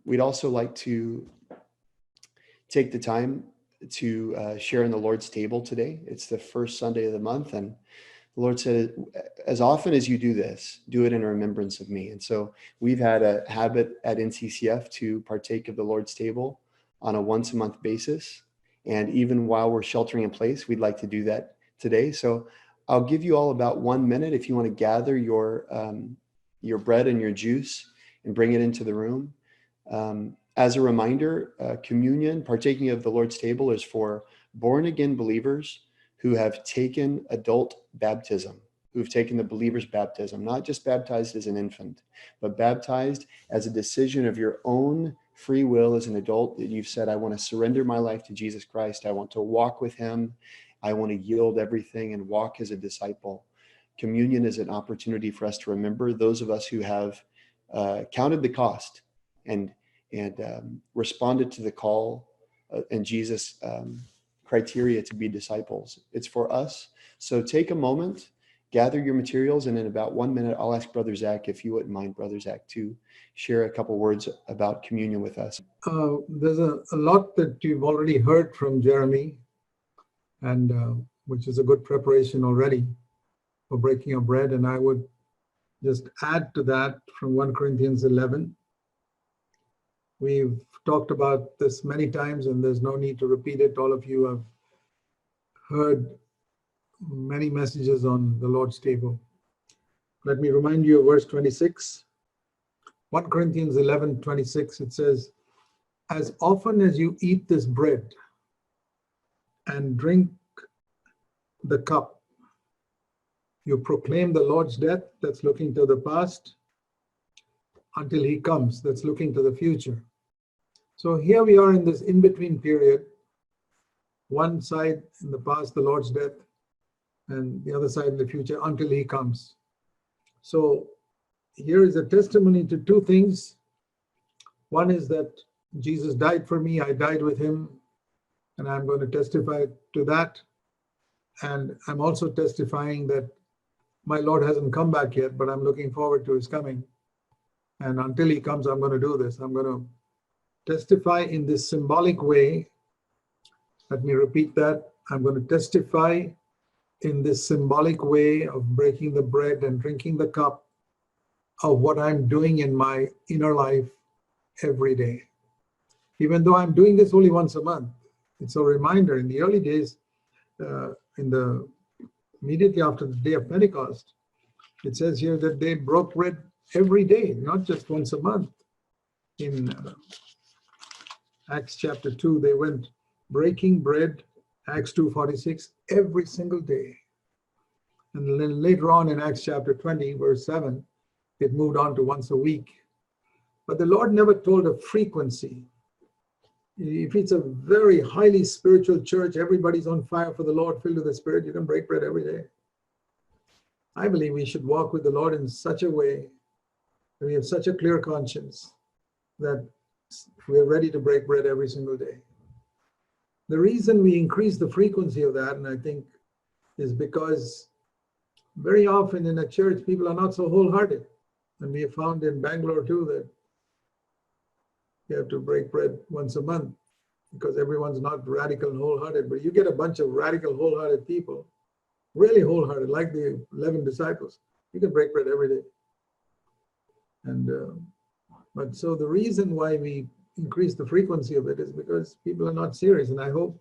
We'd also like to take the time to share in the Lord's table today. It's the first Sunday of the month, and the Lord said, as often as you do this, do it in remembrance of me. And so we've had a habit at NCCF to partake of the Lord's table on a once-a-month basis. And even while we're sheltering in place, we'd like to do that today. So I'll give you all about 1 minute if you want to gather your bread and your juice and bring it into the room. As a reminder, communion, partaking of the Lord's table, is for born-again believers who have taken adult baptism, who've taken the believer's baptism, not just baptized as an infant, but baptized as a decision of your own free will as an adult, that you've said, I want to surrender my life to Jesus Christ. I want to walk with him. I want to yield everything and walk as a disciple. Communion is an opportunity for us to remember those of us who have counted the cost and responded to the call and Jesus' criteria to be disciples. It's for us. So take a moment, gather your materials, and in about 1 minute, I'll ask Brother Zac, if you wouldn't mind, Brother Zac, to share a couple words about communion with us. There's a lot that you've already heard from Jeremy, and which is a good preparation already for breaking of bread. And I would just add to that from 1 Corinthians 11. We've talked about this many times, and there's no need to repeat it. All of you have heard many messages on the Lord's table. Let me remind you of verse 26. 1 Corinthians 11:26, it says, as often as you eat this bread and drink the cup, you proclaim the Lord's death, that's looking to the past, until he comes, that's looking to the future. So here we are in this in-between period. One side in the past, the Lord's death, and the other side in the future, until he comes. So here is a testimony to two things. One is that Jesus died for me, I died with him, and I'm going to testify to that. And I'm also testifying that my Lord hasn't come back yet, but I'm looking forward to his coming. And until he comes, I'm going to do this. I'm going to testify in this symbolic way. Let me repeat that. I'm going to testify in this symbolic way of breaking the bread and drinking the cup of what I'm doing in my inner life every day. Even though I'm doing this only once a month, it's a reminder. In the early days, immediately after the day of Pentecost, it says here that they broke bread every day, not just once a month. In Acts chapter 2, they went breaking bread, Acts 2:46, every single day. And then later on in Acts chapter 20, verse 7, it moved on to once a week. But the Lord never told a frequency. If it's a very highly spiritual church, everybody's on fire for the Lord, filled with the Spirit, you can break bread every day. I believe we should walk with the Lord in such a way that we have such a clear conscience that we're ready to break bread every single day. The reason we increase the frequency of that, and I think, is because very often in a church, people are not so wholehearted. And we have found in Bangalore too that you have to break bread once a month because everyone's not radical and wholehearted. But you get a bunch of radical, wholehearted people, really wholehearted, like the 11 disciples, you can break bread every day. And but so the reason why we increase the frequency of it is because people are not serious. And I hope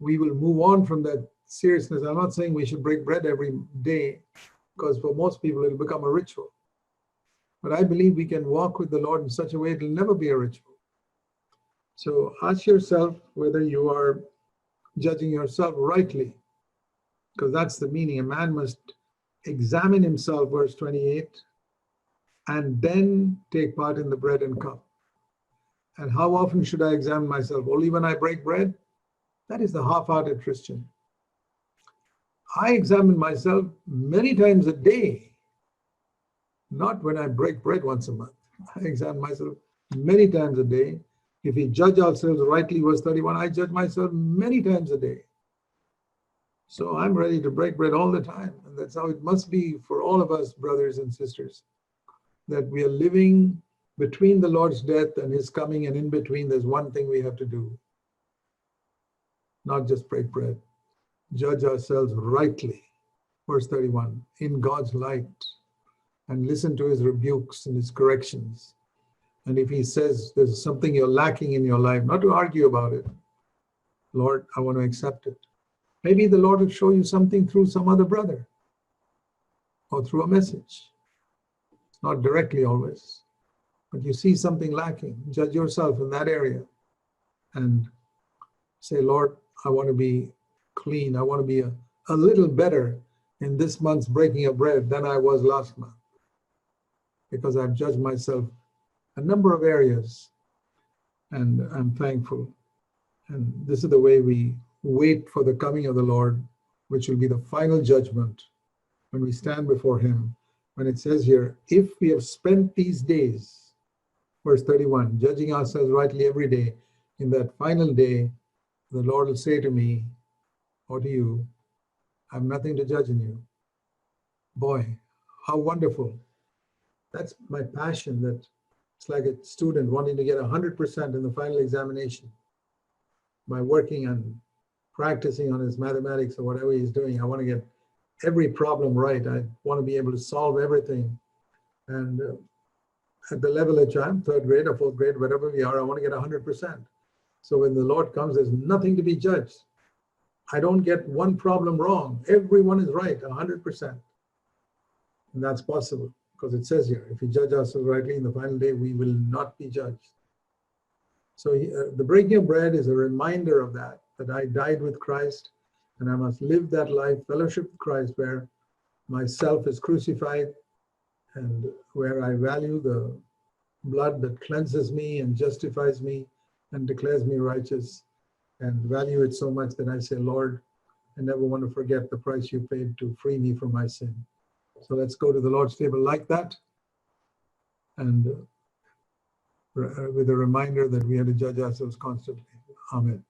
we will move on from that seriousness. I'm not saying we should break bread every day, because for most people it'll become a ritual. But I believe we can walk with the Lord in such a way it'll never be a ritual. So ask yourself whether you are judging yourself rightly, because that's the meaning. A man must examine himself, verse 28, and then take part in the bread and cup. And how often should I examine myself? Only when I break bread? That is the half-hearted Christian. I examine myself many times a day, not when I break bread once a month. I examine myself many times a day. If we judge ourselves rightly, verse 31, I judge myself many times a day. So I'm ready to break bread all the time. And that's how it must be for all of us, brothers and sisters, that we are living between the Lord's death and his coming, and in between, there's one thing we have to do. Not just break bread. Judge ourselves rightly. Verse 31, in God's light, and listen to his rebukes and his corrections. And if he says there's something you're lacking in your life, not to argue about it. Lord, I want to accept it. Maybe the Lord will show you something through some other brother or through a message. It's not directly always, but you see something lacking. Judge yourself in that area and say, Lord, I want to be clean. I want to be a little better in this month's breaking of bread than I was last month, because I've judged myself a number of areas, and I'm thankful. And this is the way we wait for the coming of the Lord, which will be the final judgment when we stand before him. When it says here, if we have spent these days, verse 31, judging ourselves rightly every day, in that final day, the Lord will say to me or to you, I have nothing to judge in you. Boy, how wonderful. That's my passion. That it's like a student wanting to get 100% in the final examination. By working and practicing on his mathematics or whatever he's doing, I want to get every problem right. I want to be able to solve everything. And at the level at which I'm, third grade or fourth grade, whatever we are, I want to get 100%. So when the Lord comes, there's nothing to be judged. I don't get one problem wrong. Everyone is right, 100%. And that's possible, because it says here, if we judge ourselves rightly in the final day, we will not be judged. So the breaking of bread is a reminder of that I died with Christ, and I must live that life, fellowship with Christ, where myself is crucified and where I value the blood that cleanses me and justifies me and declares me righteous, and value it so much that I say, Lord, I never want to forget the price you paid to free me from my sin. So let's go to the Lord's table like that, and with a reminder that we have to judge ourselves constantly. Amen.